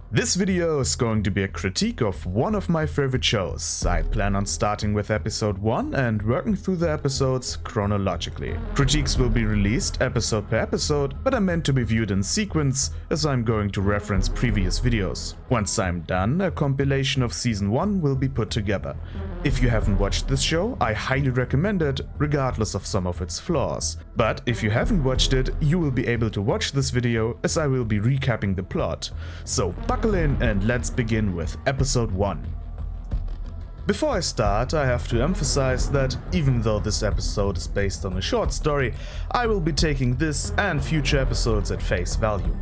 This video is going to be a critique of one of my favorite shows. I plan on starting with episode 1 and working through the episodes chronologically. Critiques will be released episode per episode, but are meant to be viewed in sequence as I'm going to reference previous videos. Once I'm done, a compilation of season 1 will be put together. If you haven't watched this show, I highly recommend it, regardless of some of its flaws. But if you haven't watched it, you will be able to watch this video as I will be recapping the plot. So buckle in and let's begin with episode 1. Before I start, I have to emphasize that even though this episode is based on a short story, I will be taking this and future episodes at face value.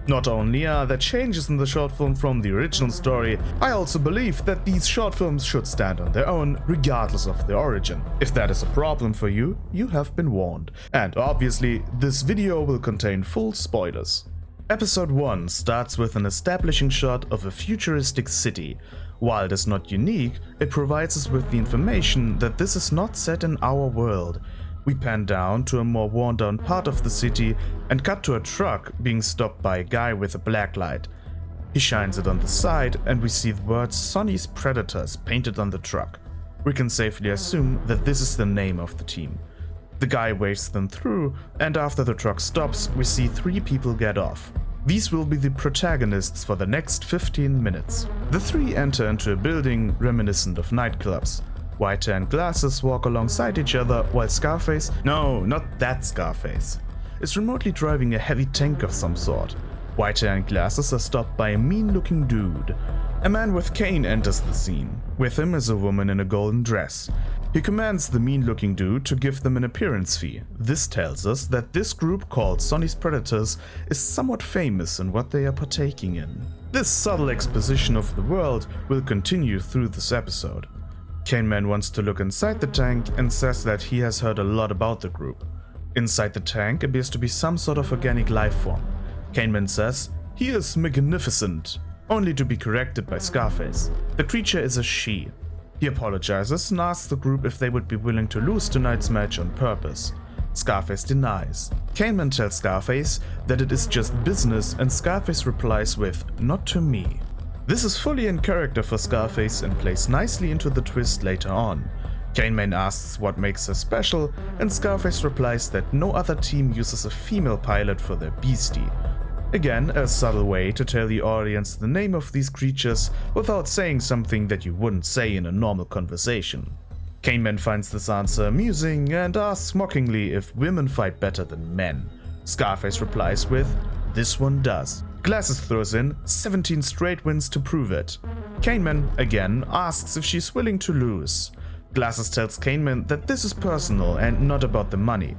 Not only are there changes in the short film from the original story, I also believe that these short films should stand on their own, regardless of their origin. If that is a problem for you, you have been warned. And obviously, this video will contain full spoilers. Episode 1 starts with an establishing shot of a futuristic city. While it is not unique, it provides us with the information that this is not set in our world. We pan down to a more worn-down part of the city and cut to a truck being stopped by a guy with a black light. He shines it on the side and we see the words Sonnie's Predators painted on the truck. We can safely assume that this is the name of the team. The guy waves them through, and after the truck stops, we see 3 people get off. These will be the protagonists for the next 15 minutes. The 3 enter into a building reminiscent of nightclubs. Whitehair and Glasses walk alongside each other while Scarface, no, not that Scarface, is remotely driving a heavy tank of some sort. Whitehair and Glasses are stopped by a mean-looking dude. A man with cane enters the scene. With him is a woman in a golden dress. He commands the mean-looking dude to give them an appearance fee. This tells us that this group called Sonnie's Predators is somewhat famous in what they are partaking in. This subtle exposition of the world will continue through this episode. Cane Man wants to look inside the tank and says that he has heard a lot about the group. Inside the tank appears to be some sort of organic life form. Cane Man says he is magnificent, only to be corrected by Scarface. The creature is a she. He apologizes and asks the group if they would be willing to lose tonight's match on purpose. Scarface denies. Cane Man tells Scarface that it is just business, and Scarface replies with, "Not to me." This is fully in character for Scarface and plays nicely into the twist later on. Cane Man asks what makes her special, and Scarface replies that no other team uses a female pilot for their beastie. Again, a subtle way to tell the audience the name of these creatures without saying something that you wouldn't say in a normal conversation. Cane Man finds this answer amusing and asks mockingly if women fight better than men. Scarface replies with, "This one does." Glasses throws in 17 straight wins to prove it. Cane Man, again, asks if she's willing to lose. Glasses tells Cane Man that this is personal and not about the money.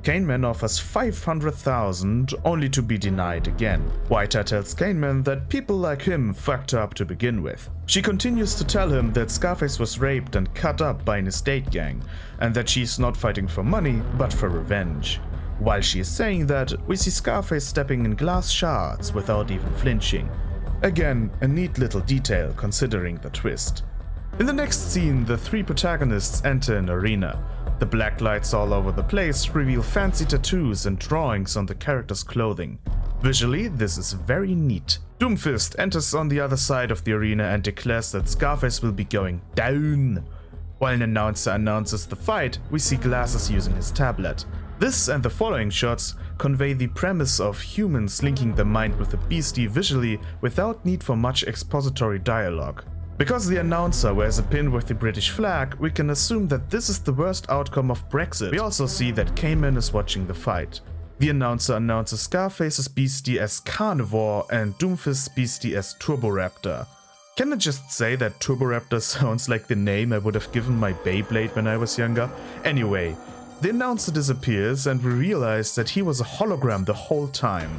Cane Man offers 500,000 only to be denied again. Whitehair tells Cane Man that people like him fucked her up to begin with. She continues to tell him that Scarface was raped and cut up by an estate gang, and that she's not fighting for money but for revenge. While she is saying that, we see Scarface stepping in glass shards without even flinching. Again, a neat little detail considering the twist. In the next scene, the 3 protagonists enter an arena. The black lights all over the place reveal fancy tattoos and drawings on the characters' clothing. Visually, this is very neat. Doomfist enters on the other side of the arena and declares that Scarface will be going down. While an announcer announces the fight, we see Glasses using his tablet. This and the following shots convey the premise of humans linking the mind with the beastie visually without need for much expository dialogue. Because the announcer wears a pin with the British flag, we can assume that this is the worst outcome of Brexit. We also see that Cane Man is watching the fight. The announcer announces Scarface's beastie as Carnivore and Doomfist's beastie as Turboraptor. Can I just say that Turboraptor sounds like the name I would have given my Beyblade when I was younger? Anyway, the announcer disappears and we realize that he was a hologram the whole time.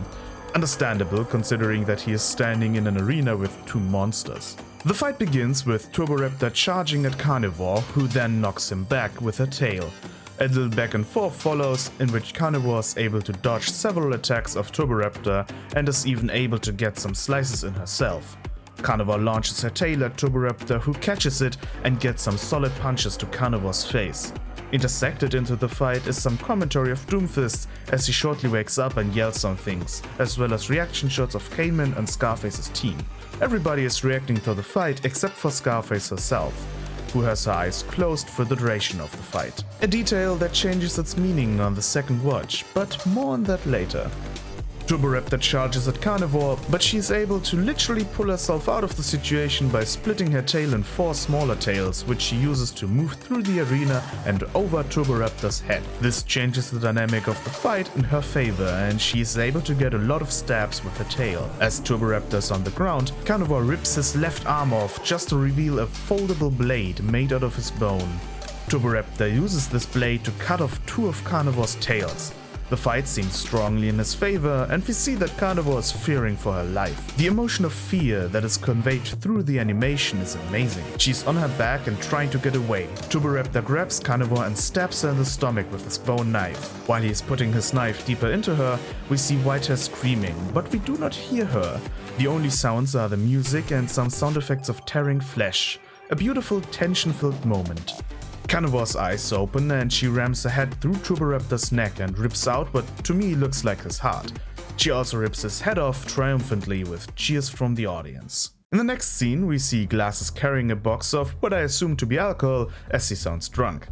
Understandable considering that he is standing in an arena with 2 monsters. The fight begins with Turboraptor charging at Carnivore, who then knocks him back with her tail. A little back and forth follows, in which Carnivore is able to dodge several attacks of Turboraptor and is even able to get some slices in herself. Carnivore launches her tail at Turboraptor, who catches it and gets some solid punches to Carnivore's face. Intersected into the fight is some commentary of Doomfist as he shortly wakes up and yells some things, as well as reaction shots of Cane-Man and Scarface's team. Everybody is reacting to the fight except for Scarface herself, who has her eyes closed for the duration of the fight. A detail that changes its meaning on the second watch, but more on that later. Turboraptor charges at Carnivore, but she is able to literally pull herself out of the situation by splitting her tail in 4 smaller tails, which she uses to move through the arena and over Turboraptor's head. This changes the dynamic of the fight in her favor, and she is able to get a lot of stabs with her tail. As Turboraptor is on the ground, Carnivore rips his left arm off just to reveal a foldable blade made out of his bone. Turboraptor uses this blade to cut off 2 of Carnivore's tails. The fight seems strongly in his favor, and we see that Carnivore is fearing for her life. The emotion of fear that is conveyed through the animation is amazing. She's on her back and trying to get away. Turboraptor grabs Carnivore and stabs her in the stomach with his bone knife. While he is putting his knife deeper into her, we see Whitehair screaming, but we do not hear her. The only sounds are the music and some sound effects of tearing flesh. A beautiful, tension-filled moment. Carnivore's eyes open and she rams her head through Turboraptor's neck and rips out what to me looks like his heart. She also rips his head off triumphantly with cheers from the audience. In the next scene we see Glasses carrying a box of what I assume to be alcohol as he sounds drunk.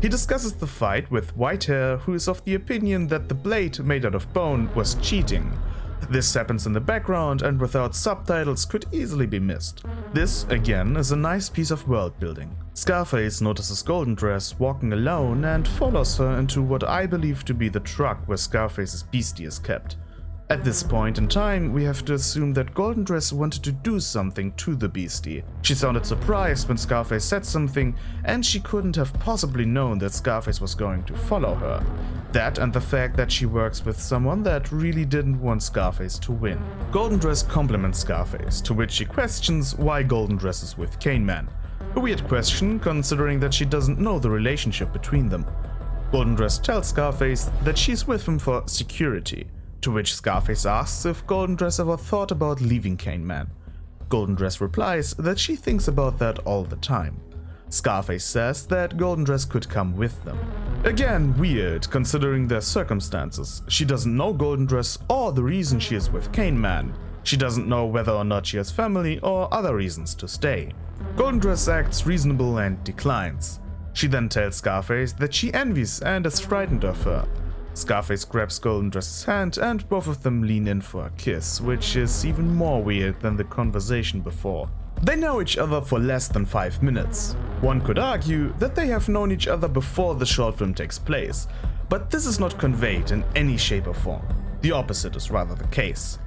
He discusses the fight with Whitehair, who is of the opinion that the blade made out of bone was cheating. This happens in the background and without subtitles could easily be missed. This, again, is a nice piece of world building. Scarface notices Golden Dress walking alone and follows her into what I believe to be the truck where Scarface's beastie is kept. At this point in time, we have to assume that Golden Dress wanted to do something to the beastie. She sounded surprised when Scarface said something, and she couldn't have possibly known that Scarface was going to follow her. That and the fact that she works with someone that really didn't want Scarface to win. Golden Dress compliments Scarface, to which she questions why Golden Dress is with Cane-Man. A weird question, considering that she doesn't know the relationship between them. Golden Dress tells Scarface that she's with him for security, to which Scarface asks if Golden Dress ever thought about leaving Cane-Man. Golden Dress replies that she thinks about that all the time. Scarface says that Golden Dress could come with them. Again, weird, considering their circumstances. She doesn't know Golden Dress or the reason she is with Cane-Man. She doesn't know whether or not she has family or other reasons to stay. Golden Dress acts reasonable and declines. She then tells Scarface that she envies and is frightened of her. Scarface grabs Golden Dress's hand and both of them lean in for a kiss, which is even more weird than the conversation before. They know each other for less than 5 minutes. One could argue that they have known each other before the short film takes place, but this is not conveyed in any shape or form. The opposite is rather the case.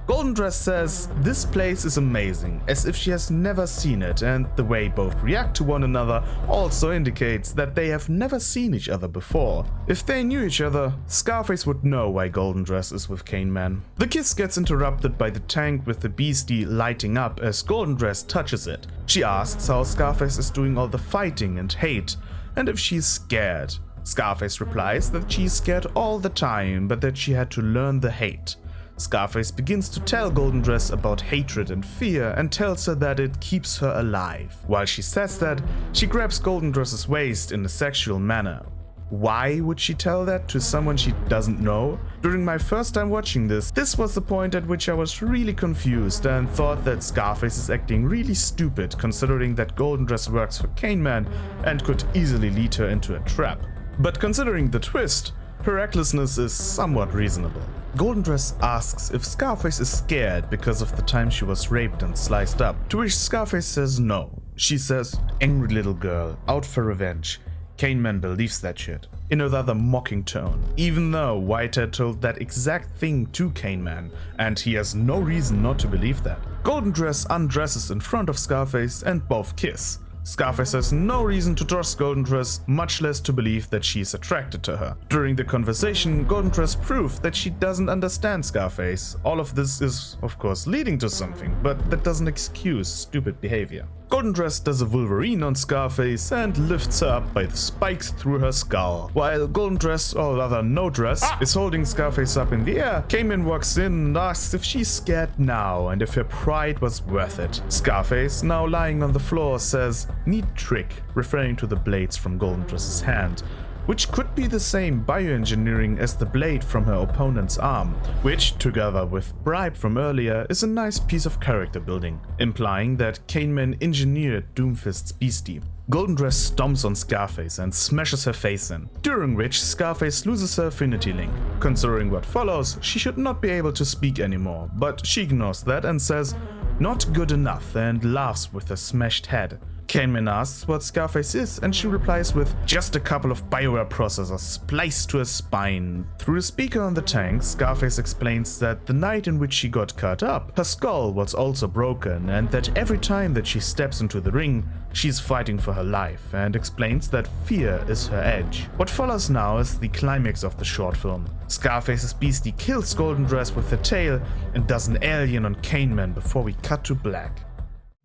Golden Dress says this place is amazing, as if she has never seen it, and the way both react to one another also indicates that they have never seen each other before. If they knew each other, Scarface would know why Golden Dress is with Cane-Man. The kiss gets interrupted by the tank with the beastie lighting up as Golden Dress touches it. She asks how Scarface is doing all the fighting and hate, and if she's scared. Scarface replies that she's scared all the time, but that she had to learn the hate. Scarface begins to tell Golden Dress about hatred and fear and tells her that it keeps her alive. While she says that, she grabs Golden Dress's waist in a sexual manner. Why would she tell that to someone she doesn't know? During my first time watching this was the point at which I was really confused and thought that Scarface is acting really stupid, considering that Golden Dress works for Cane-Man and could easily lead her into a trap. But considering the twist, her recklessness is somewhat reasonable. Golden Dress asks if Scarface is scared because of the time she was raped and sliced up, to which Scarface says no. She says, "Angry little girl, out for revenge." Cane-Man believes that shit, in a rather mocking tone, even though Whitehair told that exact thing to Cane-Man, and he has no reason not to believe that. Golden Dress undresses in front of Scarface and both kiss. Scarface has no reason to trust Golden Dress, much less to believe that she is attracted to her. During the conversation, Golden Dress proves that she doesn't understand Scarface. All of this is, of course, leading to something, but that doesn't excuse stupid behavior. Golden Dress does a Wolverine on Scarface and lifts her up by the spikes through her skull. While Golden Dress, or rather No Dress, is holding Scarface up in the air, Cayman walks in and asks if she's scared now and if her pride was worth it. Scarface, now lying on the floor, says, "Neat trick," referring to the blades from Golden Dress's hand, which could be the same bioengineering as the blade from her opponent's arm, which, together with bribe from earlier, is a nice piece of character building, implying that Cayman engineered Doomfist's beastie. Golden Dress stomps on Scarface and smashes her face in, during which Scarface loses her affinity link. Considering what follows, she should not be able to speak anymore, but she ignores that and says, "Not good enough," and laughs with her smashed head. Cayman asks what Scarface is, and she replies with, "Just a couple of BioWare processors spliced to her spine." Through a speaker on the tank, Scarface explains that the night in which she got cut up, her skull was also broken, and that every time that she steps into the ring, she's fighting for her life, and explains that fear is her edge. What follows now is the climax of the short film. Scarface's beastie kills Golden Dress with her tail and does an alien on Cayman before we cut to black.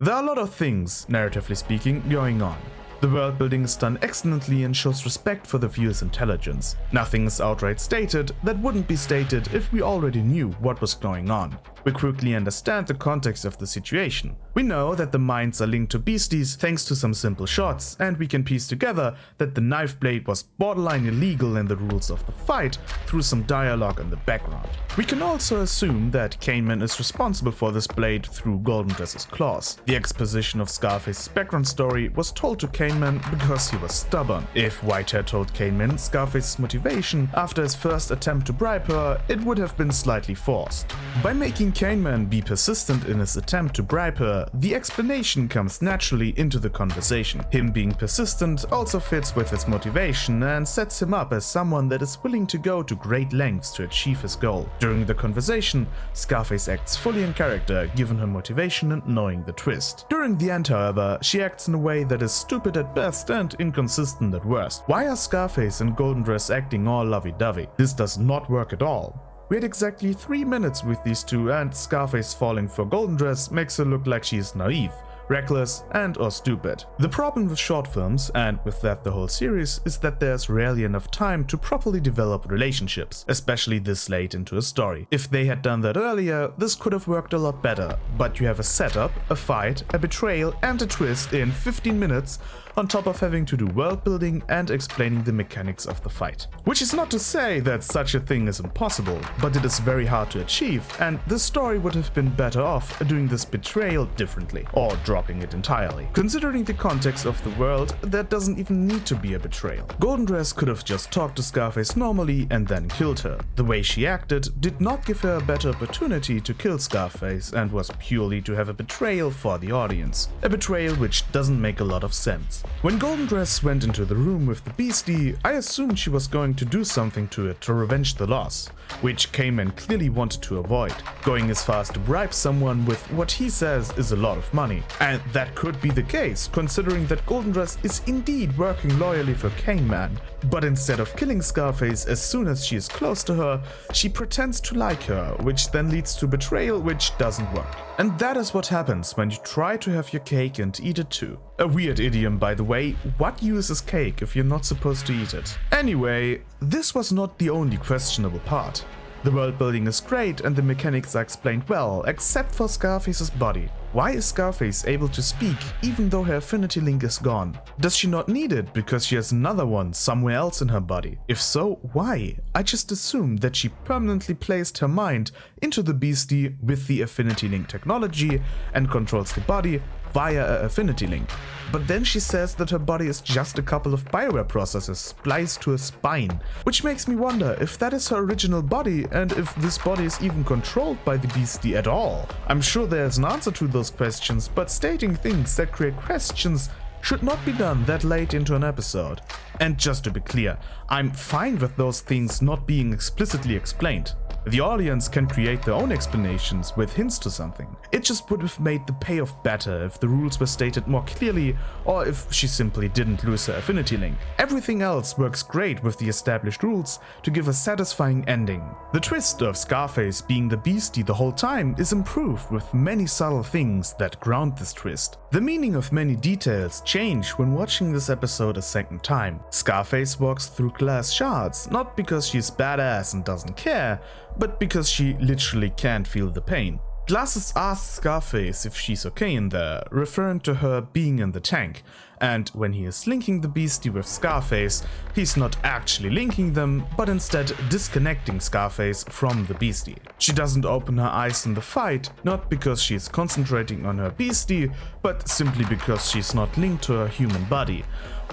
There are a lot of things, narratively speaking, going on. The world building is done excellently and shows respect for the viewer's intelligence. Nothing is outright stated that wouldn't be stated if we already knew what was going on. We quickly understand the context of the situation. We know that the minds are linked to beasties thanks to some simple shots, and we can piece together that the knife blade was borderline illegal in the rules of the fight through some dialogue in the background. We can also assume that Cayman is responsible for this blade through Golden Dress's claws. The exposition of Scarface's background story was told to Cayman because he was stubborn. If Whitehair told Cayman Scarface's motivation after his first attempt to bribe her, it would have been slightly forced. By making Cayman be persistent in his attempt to bribe her, the explanation comes naturally into the conversation. Him being persistent also fits with his motivation and sets him up as someone that is willing to go to great lengths to achieve his goal. During the conversation, Scarface acts fully in character given her motivation and knowing the twist. During the end, however, she acts in a way that is stupid at best and inconsistent at worst. Why are Scarface and Golden Dress acting all lovey-dovey? This does not work at all. We had exactly 3 minutes with these two, and Scarface falling for Golden Dress makes her look like she is naive, reckless, and or stupid. The problem with short films, and with that the whole series, is that there's rarely enough time to properly develop relationships, especially this late into a story. If they had done that earlier, this could have worked a lot better, but you have a setup, a fight, a betrayal, and a twist in 15 minutes, on top of having to do world building and explaining the mechanics of the fight. Which is not to say that such a thing is impossible, but it is very hard to achieve, and the story would have been better off doing this betrayal differently, or dropping it entirely. Considering the context of the world, there doesn't even need to be a betrayal. Golden Dress could have just talked to Scarface normally and then killed her. The way she acted did not give her a better opportunity to kill Scarface and was purely to have a betrayal for the audience. A betrayal which doesn't make a lot of sense. When Golden Dress went into the room with the beastie, I assumed she was going to do something to it to revenge the loss, which Cayman clearly wanted to avoid, going as far as to bribe someone with what he says is a lot of money. And that could be the case, considering that Golden Dress is indeed working loyally for Cayman, but instead of killing Scarface as soon as she is close to her, she pretends to like her, which then leads to betrayal, which doesn't work. And that is what happens when you try to have your cake and eat it too. A weird idiom, by the way. What use is cake if you're not supposed to eat it? Anyway, this was not the only questionable part. The world building is great and the mechanics are explained well, except for Scarface's body. Why is Scarface able to speak even though her affinity link is gone? Does she not need it because she has another one somewhere else in her body? If so, why? I just assumed that she permanently placed her mind into the beastie with the affinity link technology and controls the body via an affinity link. But then she says that her body is just a couple of BioWare processors spliced to her spine, which makes me wonder if that is her original body and if this body is even controlled by the beastie at all. I'm sure there's an answer to those questions, but stating things that create questions should not be done that late into an episode. And just to be clear, I'm fine with those things not being explicitly explained. The audience can create their own explanations with hints to something. It just would have made the payoff better if the rules were stated more clearly, or if she simply didn't lose her affinity link. Everything else works great with the established rules to give a satisfying ending. The twist of Scarface being the beastie the whole time is improved with many subtle things that ground this twist. The meaning of many details change when watching this episode a second time. Scarface walks through glass shards, not because she's badass and doesn't care, but because she literally can't feel the pain. Glasses asks Scarface if she's okay in there, referring to her being in the tank, and when he is linking the beastie with Scarface, he's not actually linking them, but instead disconnecting Scarface from the beastie. She doesn't open her eyes in the fight, not because she's concentrating on her beastie, but simply because she's not linked to her human body.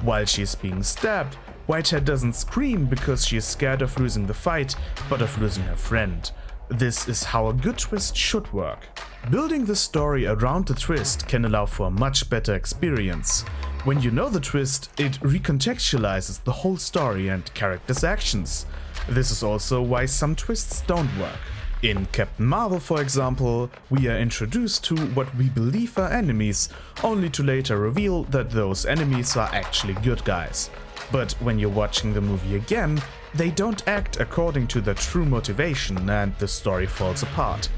While she's being stabbed, Whitehead doesn't scream because she is scared of losing the fight, but of losing her friend. This is how a good twist should work. Building the story around the twist can allow for a much better experience. When you know the twist, it recontextualizes the whole story and characters' actions. This is also why some twists don't work. In Captain Marvel, for example, we are introduced to what we believe are enemies, only to later reveal that those enemies are actually good guys. But when you're watching the movie again, they don't act according to their true motivation and the story falls apart.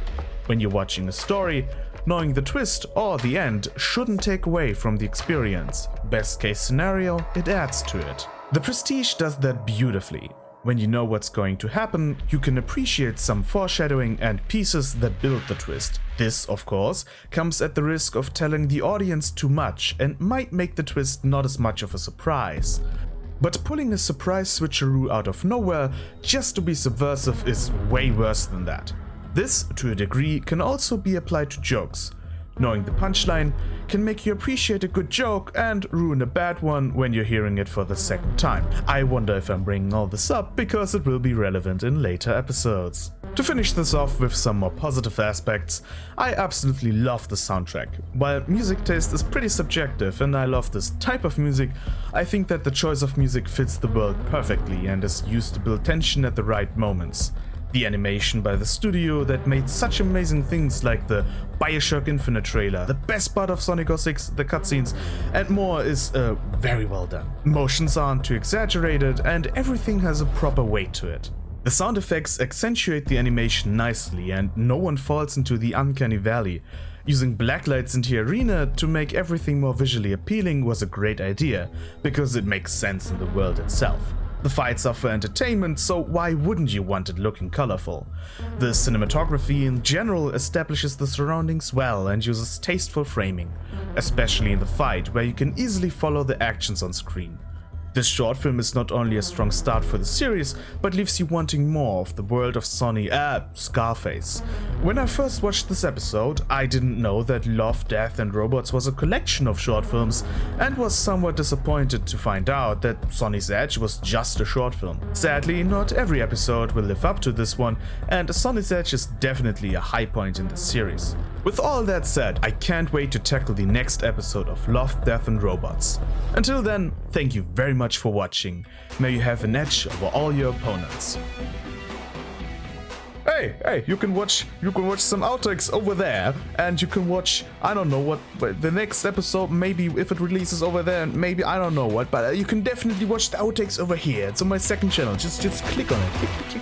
When you're watching a story, knowing the twist or the end shouldn't take away from the experience. Best case scenario, it adds to it. The Prestige does that beautifully. When you know what's going to happen, you can appreciate some foreshadowing and pieces that build the twist. This, of course, comes at the risk of telling the audience too much and might make the twist not as much of a surprise. But pulling a surprise switcheroo out of nowhere just to be subversive is way worse than that. This, to a degree, can also be applied to jokes. Knowing the punchline can make you appreciate a good joke and ruin a bad one when you're hearing it for the second time. I wonder if I'm bringing all this up because it will be relevant in later episodes. To finish this off with some more positive aspects, I absolutely love the soundtrack. While music taste is pretty subjective and I love this type of music, I think that the choice of music fits the world perfectly and is used to build tension at the right moments. The animation by the studio that made such amazing things like the Bioshock Infinite trailer, the best part of Sonic 06, the cutscenes, and more is very well done. Motions aren't too exaggerated and everything has a proper weight to it. The sound effects accentuate the animation nicely and no one falls into the uncanny valley. Using blacklights in the arena to make everything more visually appealing was a great idea, because it makes sense in the world itself. The fights are for entertainment, so why wouldn't you want it looking colorful? The cinematography in general establishes the surroundings well and uses tasteful framing, especially in the fight where you can easily follow the actions on screen. This short film is not only a strong start for the series, but leaves you wanting more of the world of Sonnie, Scarface. When I first watched this episode, I didn't know that Love, Death and Robots was a collection of short films and was somewhat disappointed to find out that Sonnie's Edge was just a short film. Sadly, not every episode will live up to this one, and Sonnie's Edge is definitely a high point in the series. With all that said, I can't wait to tackle the next episode of Love, Death and Robots. Until then, thank you very much for watching. May you have an edge over all your opponents. Hey, you can watch some outtakes over there, and you can watch, I don't know what, the next episode, maybe if it releases over there, maybe I don't know what, but you can definitely watch the outtakes over here. It's on my second channel. Just click on it. Click.